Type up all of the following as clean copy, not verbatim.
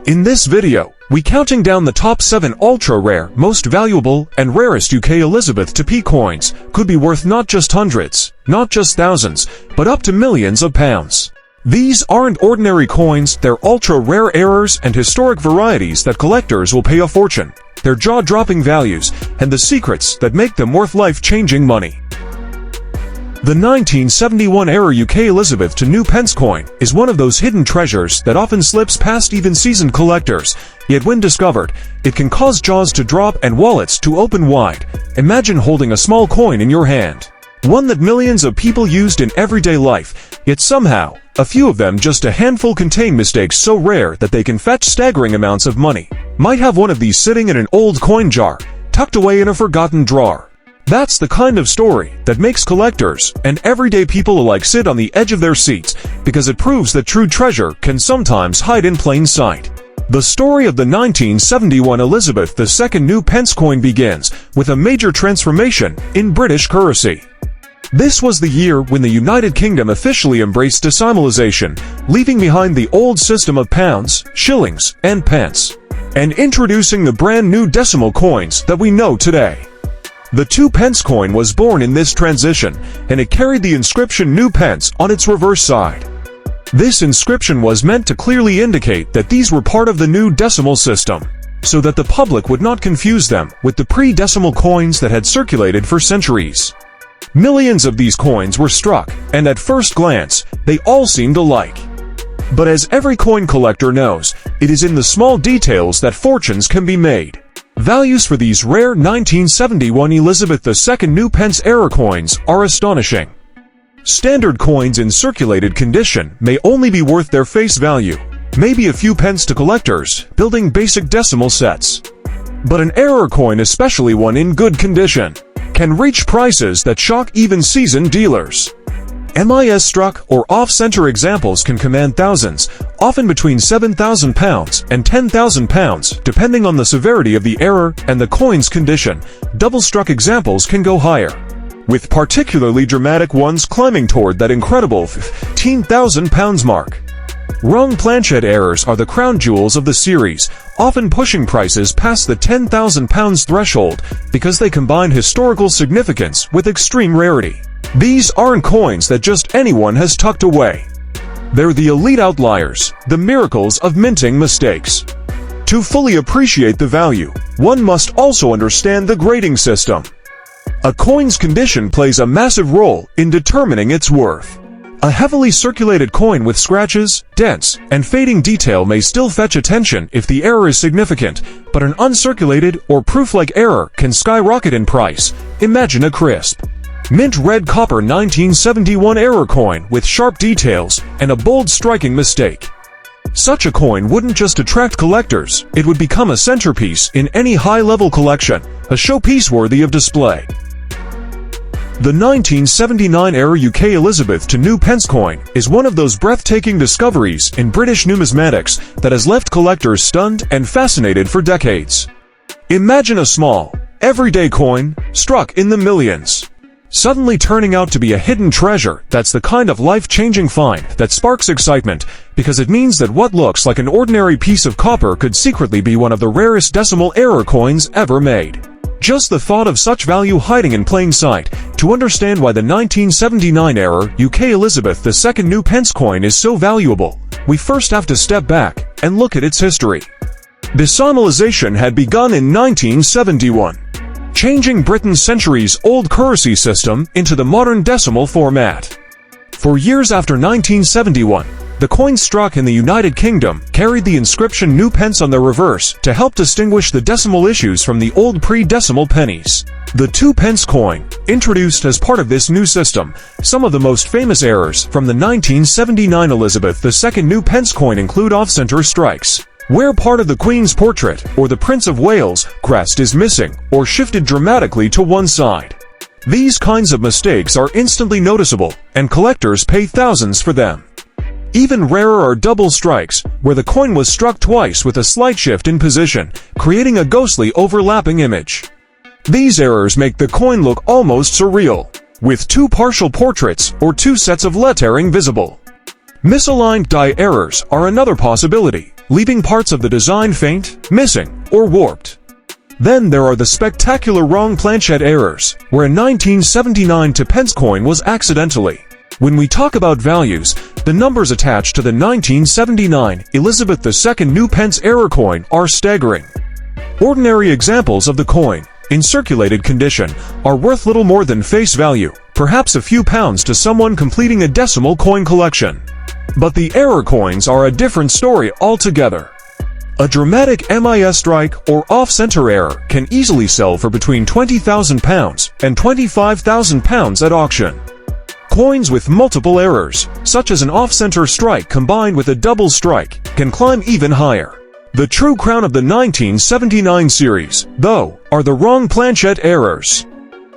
In this video, we counting down the top 7 ultra-rare, most valuable, and rarest UK Elizabeth II coins. Could be worth not just hundreds, not just thousands, but up to millions of pounds. These aren't ordinary coins, they're ultra-rare errors and historic varieties that collectors will pay a fortune. They're jaw-dropping values, and the secrets that make them worth life-changing money. The 1971-era UK Elizabeth II Pence coin is one of those hidden treasures that often slips past even seasoned collectors, yet when discovered, it can cause jaws to drop and wallets to open wide. Imagine holding a small coin in your hand. One that millions of people used in everyday life, yet somehow, a few of them, just a handful, contain mistakes so rare that they can fetch staggering amounts of money. Might have one of these sitting in an old coin jar, tucked away in a forgotten drawer. That's the kind of story that makes collectors and everyday people alike sit on the edge of their seats, because it proves that true treasure can sometimes hide in plain sight. The story of the 1971 Elizabeth II new Pence coin begins with a major transformation in British currency. This was the year when the United Kingdom officially embraced decimalization, leaving behind the old system of pounds, shillings, and pence, and introducing the brand new decimal coins that we know today. The 2 pence coin was born in this transition, and it carried the inscription "New Pence" on its reverse side. This inscription was meant to clearly indicate that these were part of the new decimal system, so that the public would not confuse them with the pre-decimal coins that had circulated for centuries. Millions of these coins were struck, and at first glance, they all seemed alike. But as every coin collector knows, it is in the small details that fortunes can be made. Values for these rare 1971 Elizabeth II new Pence era coins are astonishing. Standard coins in circulated condition may only be worth their face value, maybe a few pence to collectors building basic decimal sets. But an error coin, especially one in good condition, can reach prices that shock even seasoned dealers. MIS-struck or off-center examples can command thousands, often between £7,000 and £10,000, depending on the severity of the error and the coin's condition. Double-struck examples can go higher, with particularly dramatic ones climbing toward that incredible £15,000 mark. Rung planchet errors are the crown jewels of the series, often pushing prices past the £10,000 threshold because they combine historical significance with extreme rarity. These aren't coins that just anyone has tucked away. They're the elite outliers, the miracles of minting mistakes. To fully appreciate the value, one must also understand the grading system. A coin's condition plays a massive role in determining its worth. A heavily circulated coin with scratches, dents, and fading detail may still fetch attention if the error is significant, but an uncirculated or proof-like error can skyrocket in price. Imagine a crisp, mint red copper 1971 error coin with sharp details and a bold, striking mistake. Such a coin wouldn't just attract collectors, it would become a centerpiece in any high-level collection, a showpiece worthy of display. The 1979-era UK Elizabeth II new Pence coin is one of those breathtaking discoveries in British numismatics that has left collectors stunned and fascinated for decades. Imagine a small, everyday coin, struck in the millions, suddenly turning out to be a hidden treasure. That's the kind of life-changing find that sparks excitement, because it means that what looks like an ordinary piece of copper could secretly be one of the rarest decimal error coins ever made. Just the thought of such value hiding in plain sight. To understand why the 1979-era UK Elizabeth II new Pence coin is so valuable, we first have to step back and look at its history. Decimalization had begun in 1971. Changing Britain's centuries-old currency system into the modern decimal format. For years after 1971, the coins struck in the United Kingdom carried the inscription "New Pence" on their reverse to help distinguish the decimal issues from the old pre-decimal pennies. The 2 pence coin, introduced as part of this new system. Some of the most famous errors from the 1979 Elizabeth II new Pence coin include off-center strikes, where part of the Queen's portrait or the Prince of Wales' crest is missing or shifted dramatically to one side. These kinds of mistakes are instantly noticeable, and collectors pay thousands for them. Even rarer are double strikes, where the coin was struck twice with a slight shift in position, creating a ghostly overlapping image. These errors make the coin look almost surreal, with 2 partial portraits or 2 sets of lettering visible. Misaligned die errors are another possibility, leaving parts of the design faint, missing, or warped. Then there are the spectacular wrong planchette errors, where a 1979 Pence coin was accidentally. When we talk about values, the numbers attached to the 1979 Elizabeth II new Pence error coin are staggering. Ordinary examples of the coin, in circulated condition, are worth little more than face value, perhaps a few pounds to someone completing a decimal coin collection. But the error coins are a different story altogether. A dramatic MIS strike or off-center error can easily sell for between £20,000 and £25,000 at auction. Coins with multiple errors, such as an off-center strike combined with a double strike, can climb even higher. The true crown of the 1979 series, though, are the wrong planchette errors.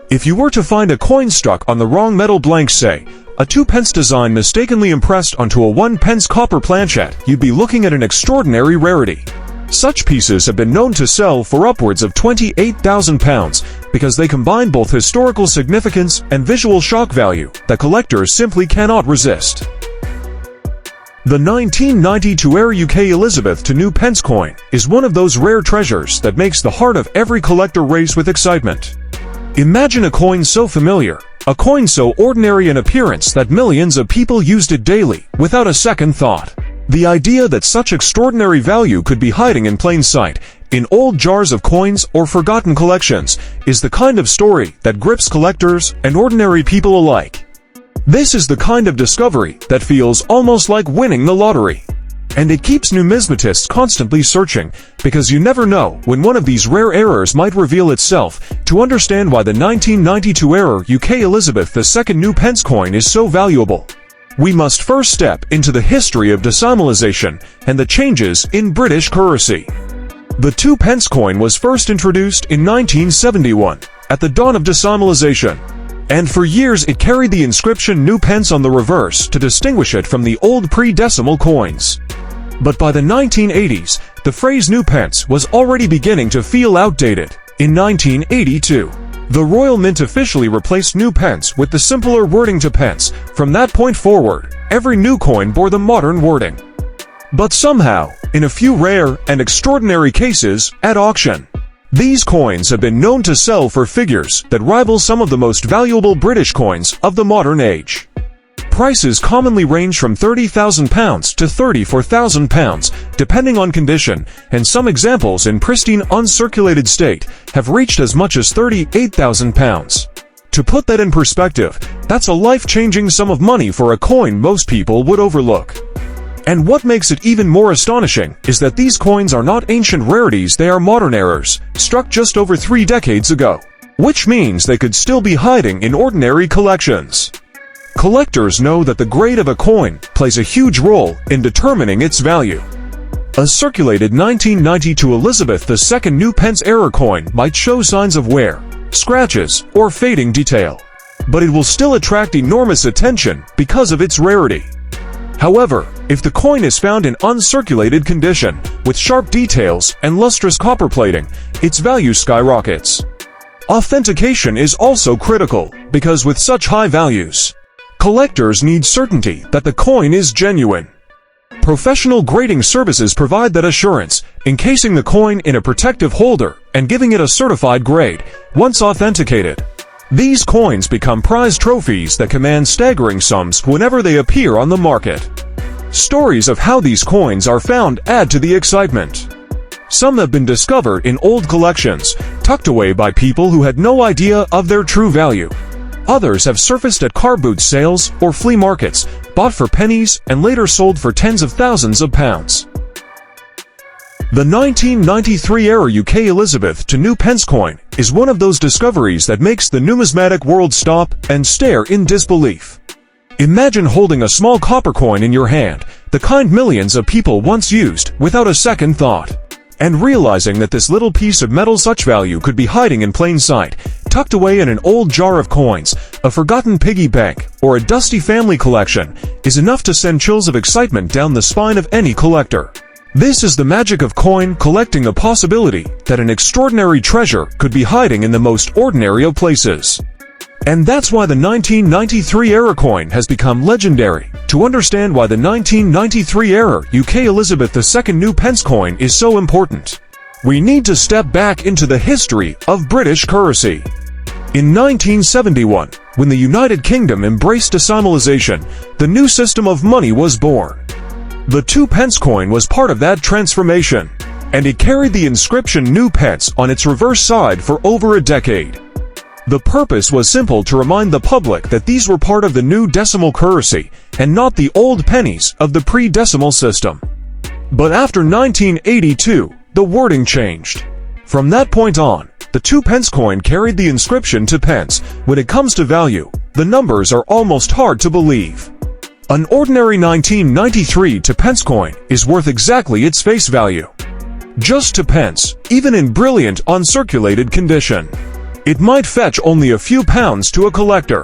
If you were to find a coin struck on the wrong metal blank, say, a 2p design mistakenly impressed onto a 1p copper planchette, you'd be looking at an extraordinary rarity. Such pieces have been known to sell for upwards of £28,000 because they combine both historical significance and visual shock value that collectors simply cannot resist. The 1992 Rare UK Elizabeth II new Pence coin is one of those rare treasures that makes the heart of every collector race with excitement. Imagine a coin so familiar, a coin so ordinary in appearance that millions of people used it daily, without a second thought. The idea that such extraordinary value could be hiding in plain sight, in old jars of coins or forgotten collections, is the kind of story that grips collectors and ordinary people alike. This is the kind of discovery that feels almost like winning the lottery. And it keeps numismatists constantly searching, because you never know when one of these rare errors might reveal itself. To understand why the 1992 error UK Elizabeth II new Pence coin is so valuable, we must first step into the history of decimalization and the changes in British currency. The 2p coin was first introduced in 1971, at the dawn of decimalization, and for years it carried the inscription new pence on the reverse to distinguish it from the old pre-decimal coins. But by the 1980s, the phrase new pence was already beginning to feel outdated. In 1982, the Royal Mint officially replaced new pence with the simpler wording to pence. From that point forward, every new coin bore the modern wording. But somehow, in a few rare and extraordinary cases, at auction, these coins have been known to sell for figures that rival some of the most valuable British coins of the modern age. Prices commonly range from £30,000 to £34,000, depending on condition, and some examples in pristine uncirculated state have reached as much as £38,000. To put that in perspective, that's a life-changing sum of money for a coin most people would overlook. And what makes it even more astonishing is that these coins are not ancient rarities, they are modern errors, struck just over 3 decades ago, which means they could still be hiding in ordinary collections. Collectors know that the grade of a coin plays a huge role in determining its value. A circulated 1992 Elizabeth II new Pence error coin might show signs of wear, scratches, or fading detail, but it will still attract enormous attention because of its rarity. However, if the coin is found in uncirculated condition, with sharp details and lustrous copper plating, its value skyrockets. Authentication is also critical, because with such high values, collectors need certainty that the coin is genuine. Professional grading services provide that assurance, encasing the coin in a protective holder and giving it a certified grade. Once authenticated, these coins become prized trophies that command staggering sums whenever they appear on the market. Stories of how these coins are found add to the excitement. Some have been discovered in old collections, tucked away by people who had no idea of their true value. Others have surfaced at car boot sales or flea markets, bought for pennies and later sold for tens of thousands of pounds. The 1993 era UK Elizabeth II new Pence coin is one of those discoveries that makes the numismatic world stop and stare in disbelief. Imagine holding a small copper coin in your hand, the kind millions of people once used without a second thought, and realizing that this little piece of metal such value could be hiding in plain sight, tucked away in an old jar of coins, a forgotten piggy bank, or a dusty family collection, is enough to send chills of excitement down the spine of any collector. This is the magic of coin collecting, the possibility that an extraordinary treasure could be hiding in the most ordinary of places. And that's why the 1993 era coin has become legendary. To understand why the 1993 era UK Elizabeth II new pence coin is so important, we need to step back into the history of British currency. In 1971, when the United Kingdom embraced decimalization, the new system of money was born. The 2 pence coin was part of that transformation, and it carried the inscription "New Pence" on its reverse side for over a decade. The purpose was simple: to remind the public that these were part of the new decimal currency and not the old pennies of the pre-decimal system. But after 1982, the wording changed. From that point on, the 2 pence coin carried the inscription "to pence." When it comes to value, the numbers are almost hard to believe. An ordinary 1993 2 pence coin is worth exactly its face value. Just 2 pence, even in brilliant uncirculated condition. It might fetch only a few pounds to a collector.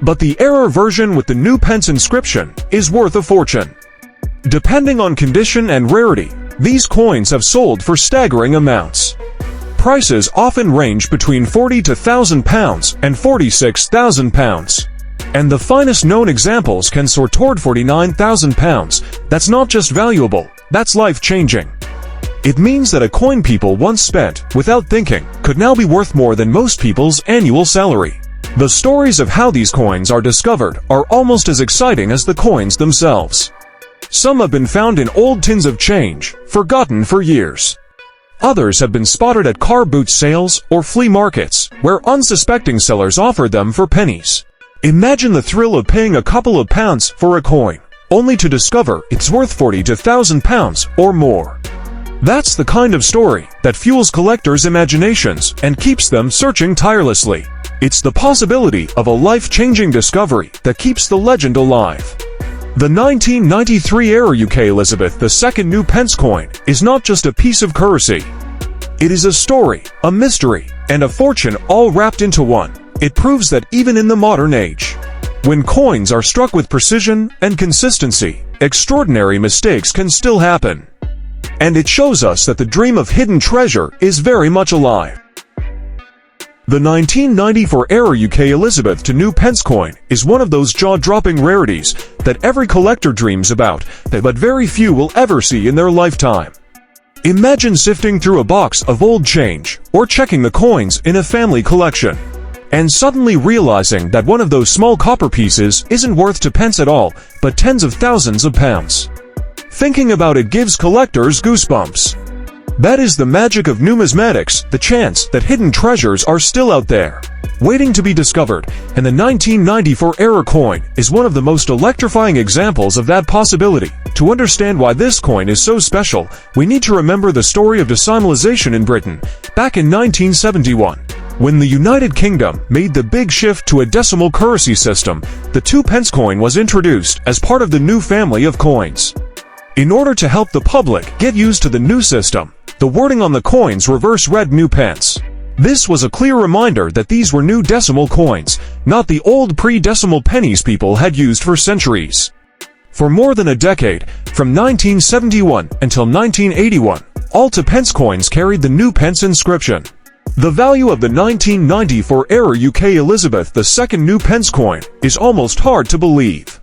But the error version with the new pence inscription is worth a fortune. Depending on condition and rarity, these coins have sold for staggering amounts. Prices often range between £40,000 to £1,000 and £46,000. And the finest known examples can soar toward £49,000. That's not just valuable, that's life-changing. It means that a coin people once spent, without thinking, could now be worth more than most people's annual salary. The stories of how these coins are discovered are almost as exciting as the coins themselves. Some have been found in old tins of change, forgotten for years. Others have been spotted at car boot sales or flea markets, where unsuspecting sellers offered them for pennies. Imagine the thrill of paying a couple of pounds for a coin, only to discover it's worth £40,000 to £1,000 or more. That's the kind of story that fuels collectors' imaginations and keeps them searching tirelessly. It's the possibility of a life-changing discovery that keeps the legend alive. The 1993 era UK Elizabeth II new pence coin is not just a piece of currency. It is a story, a mystery, and a fortune all wrapped into one. It proves that even in the modern age, when coins are struck with precision and consistency, extraordinary mistakes can still happen. And it shows us that the dream of hidden treasure is very much alive. The 1994 era UK Elizabeth II new pence coin is one of those jaw-dropping rarities that every collector dreams about, but very few will ever see in their lifetime. Imagine sifting through a box of old change, or checking the coins in a family collection, and suddenly realizing that one of those small copper pieces isn't worth 2 pence at all, but tens of thousands of pounds. Thinking about it gives collectors goosebumps. That is the magic of numismatics, the chance that hidden treasures are still out there, waiting to be discovered, and the 1994 era coin is one of the most electrifying examples of that possibility. To understand why this coin is so special, we need to remember the story of decimalization in Britain, back in 1971. When the United Kingdom made the big shift to a decimal currency system, the 2 pence coin was introduced as part of the new family of coins. In order to help the public get used to the new system, the wording on the coins reverse read "New Pence." This was a clear reminder that these were new decimal coins, not the old pre-decimal pennies people had used for centuries. For more than a decade, from 1971 until 1981, all 2 pence coins carried the new pence inscription. The value of the 1994 era UK Elizabeth II new pence coin is almost hard to believe.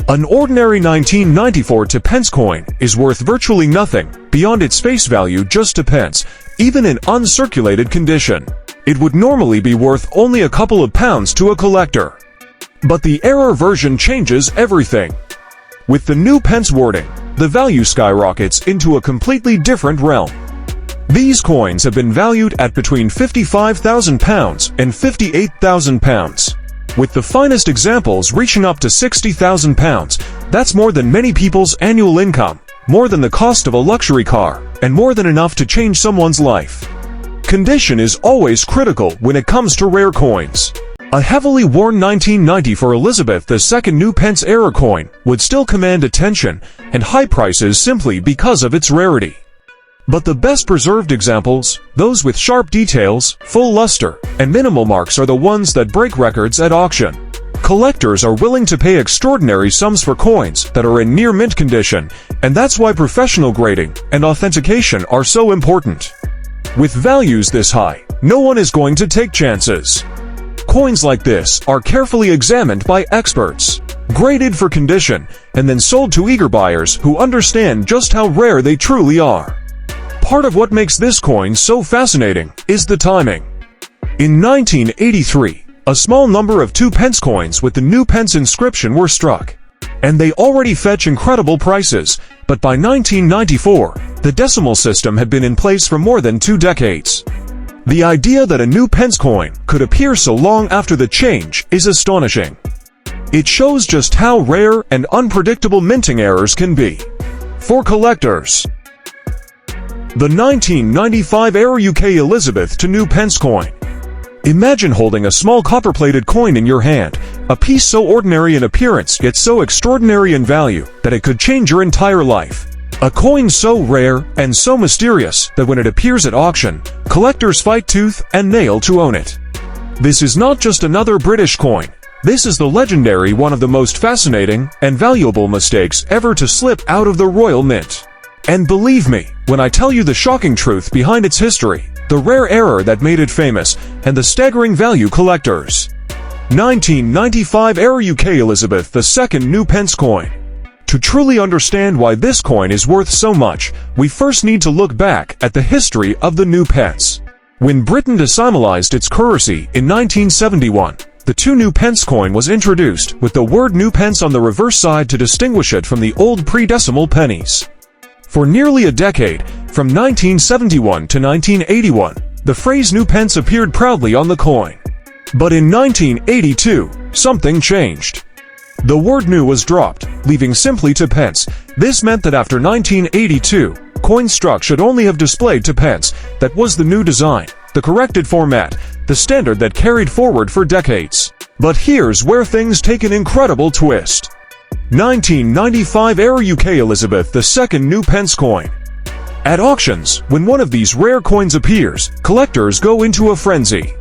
An ordinary 1994 2 pence coin is worth virtually nothing beyond its face value, just 2 pence, even in uncirculated condition. It would normally be worth only a couple of pounds to a collector. But the error version changes everything. With the new pence wording, the value skyrockets into a completely different realm. These coins have been valued at between £55,000 and £58,000. With the finest examples reaching up to £60,000, that's more than many people's annual income, more than the cost of a luxury car, and more than enough to change someone's life. Condition is always critical when it comes to rare coins. A heavily worn 1994 Elizabeth II new pence era coin would still command attention and high prices simply because of its rarity. But the best preserved examples, those with sharp details, full luster, and minimal marks, are the ones that break records at auction. Collectors are willing to pay extraordinary sums for coins that are in near mint condition, and that's why professional grading and authentication are so important. With values this high, no one is going to take chances. Coins like this are carefully examined by experts, graded for condition, and then sold to eager buyers who understand just how rare they truly are. Part of what makes this coin so fascinating is the timing. In 1983, a small number of 2 pence coins with the new Pence inscription were struck, and they already fetch incredible prices, but by 1994, the decimal system had been in place for more than 2 decades. The idea that a new Pence coin could appear so long after the change is astonishing. It shows just how rare and unpredictable minting errors can be. For collectors, the 1995 Era UK Elizabeth to new Pence coin. Imagine holding a small copper-plated coin in your hand, a piece so ordinary in appearance yet so extraordinary in value that it could change your entire life. A coin so rare and so mysterious that when it appears at auction, collectors fight tooth and nail to own it. This is not just another British coin. This is the legendary one of the most fascinating and valuable mistakes ever to slip out of the Royal Mint. And believe me, when I tell you the shocking truth behind its history, the rare error that made it famous, and the staggering value collectors. 1995 Era UK Elizabeth II new Pence coin. To truly understand why this coin is worth so much, we first need to look back at the history of the new pence. When Britain decimalized its currency in 1971, the 2 new pence coin was introduced with the word new pence on the reverse side to distinguish it from the old pre-decimal pennies. For nearly a decade, from 1971 to 1981, the phrase new pence appeared proudly on the coin. But in 1982, something changed. The word new was dropped, leaving simply to pence. This meant that after 1982, coins struck should only have displayed to pence. That was the new design, the corrected format, the standard that carried forward for decades. But here's where things take an incredible twist. 1995 Era UK Elizabeth II new Pence coin. At auctions, when one of these rare coins appears, collectors go into a frenzy.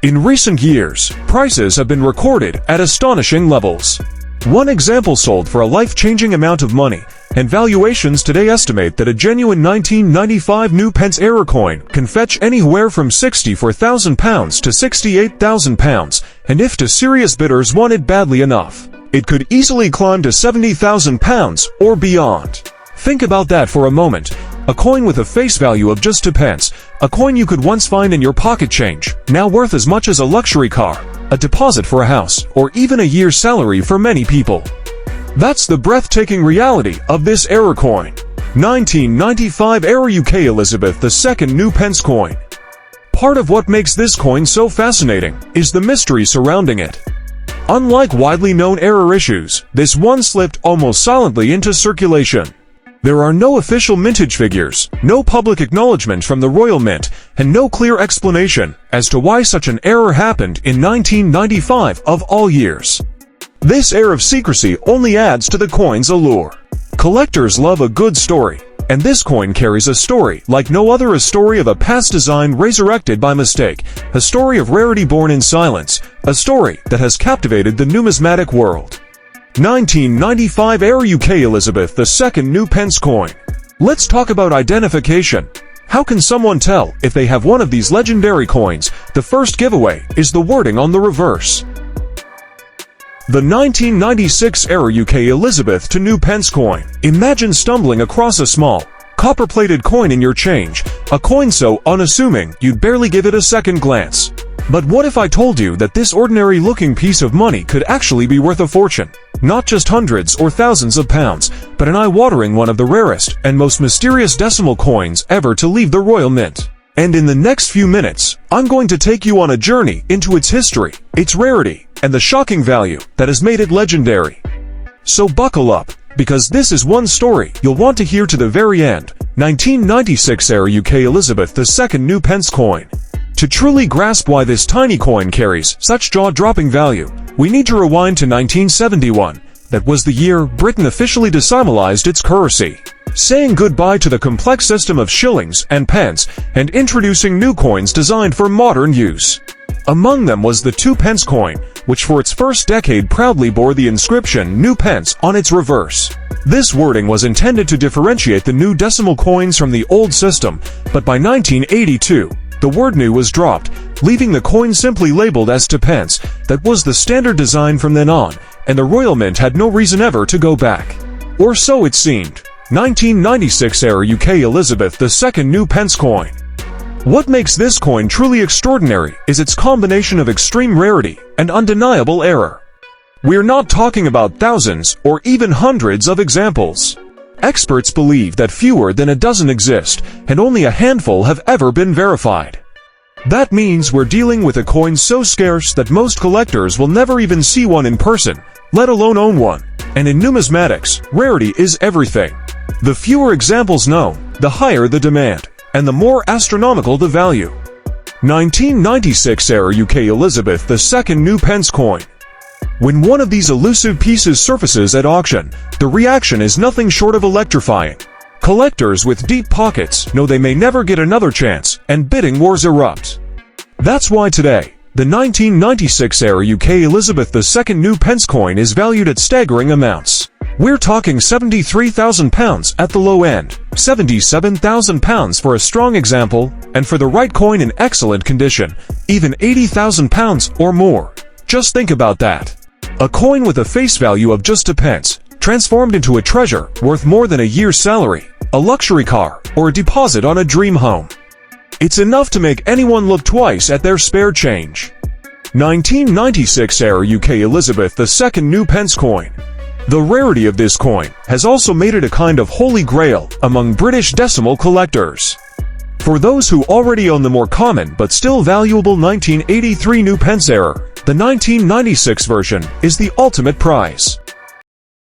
In recent years, prices have been recorded at astonishing levels. One example sold for a life-changing amount of money, and valuations today estimate that a genuine 1995 new Pence era coin can fetch anywhere from £64,000 to £68,000, and if two serious bidders want it badly enough, it could easily climb to £70,000 or beyond. Think about that for a moment. A coin with a face value of just 2 pence, a coin you could once find in your pocket change, now worth as much as a luxury car, a deposit for a house, or even a year's salary for many people. That's the breathtaking reality of this era coin. 1995 Era UK Elizabeth II new Pence coin. Part of what makes this coin so fascinating is the mystery surrounding it. Unlike widely known error issues, this one slipped almost silently into circulation. There are no official mintage figures, no public acknowledgement from the Royal Mint, and no clear explanation as to why such an error happened in 1995 of all years. This air of secrecy only adds to the coin's allure. Collectors love a good story, and this coin carries a story like no other, a story of a past design resurrected by mistake, a story of rarity born in silence, a story that has captivated the numismatic world. 1995 Era UK Elizabeth II new Pence coin. Let's talk about identification. How can someone tell if they have one of these legendary coins? The first giveaway is the wording on the reverse. The 1996 Era UK Elizabeth II new Pence coin. Imagine stumbling across a small, copper-plated coin in your change, a coin so unassuming you'd barely give it a second glance. But what if I told you that this ordinary-looking piece of money could actually be worth a fortune? Not just hundreds or thousands of pounds, but an eye-watering one of the rarest and most mysterious decimal coins ever to leave the Royal Mint. And in the next few minutes, I'm going to take you on a journey into its history, its rarity, and the shocking value that has made it legendary. So buckle up, because this is one story you'll want to hear to the very end. 1996 Era UK Elizabeth II new Pence coin. To truly grasp why this tiny coin carries such jaw-dropping value, we need to rewind to 1971. That was the year Britain officially decimalized its currency, saying goodbye to the complex system of shillings and pence, and introducing new coins designed for modern use. Among them was the 2 pence coin, which for its first decade proudly bore the inscription "New Pence" on its reverse. This wording was intended to differentiate the new decimal coins from the old system, but by 1982, the word "new" was dropped, leaving the coin simply labeled as to pence. That was the standard design from then on, and the Royal Mint had no reason ever to go back. Or so it seemed. 1996 era UK Elizabeth II new pence coin. What makes this coin truly extraordinary is its combination of extreme rarity and undeniable error. We're not talking about thousands or even hundreds of examples. Experts believe that fewer than a dozen exist, and only a handful have ever been verified. That means we're dealing with a coin so scarce that most collectors will never even see one in person, let alone own one. And in numismatics, rarity is everything. The fewer examples known, the higher the demand, and the more astronomical the value. 1996 era UK Elizabeth II new pence coin. When one of these elusive pieces surfaces at auction, the reaction is nothing short of electrifying. Collectors with deep pockets know they may never get another chance, and bidding wars erupt. That's why today, the 1996 era UK Elizabeth II new pence coin is valued at staggering amounts. We're talking £73,000 at the low end, £77,000 for a strong example, and for the right coin in excellent condition, even £80,000 or more. Just think about that. A coin with a face value of just a pence, transformed into a treasure worth more than a year's salary, a luxury car, or a deposit on a dream home. It's enough to make anyone look twice at their spare change. 1996 era UK Elizabeth II new pence coin. The rarity of this coin has also made it a kind of holy grail among British decimal collectors. For those who already own the more common but still valuable 1983 new pence era, the 1996 version is the ultimate prize.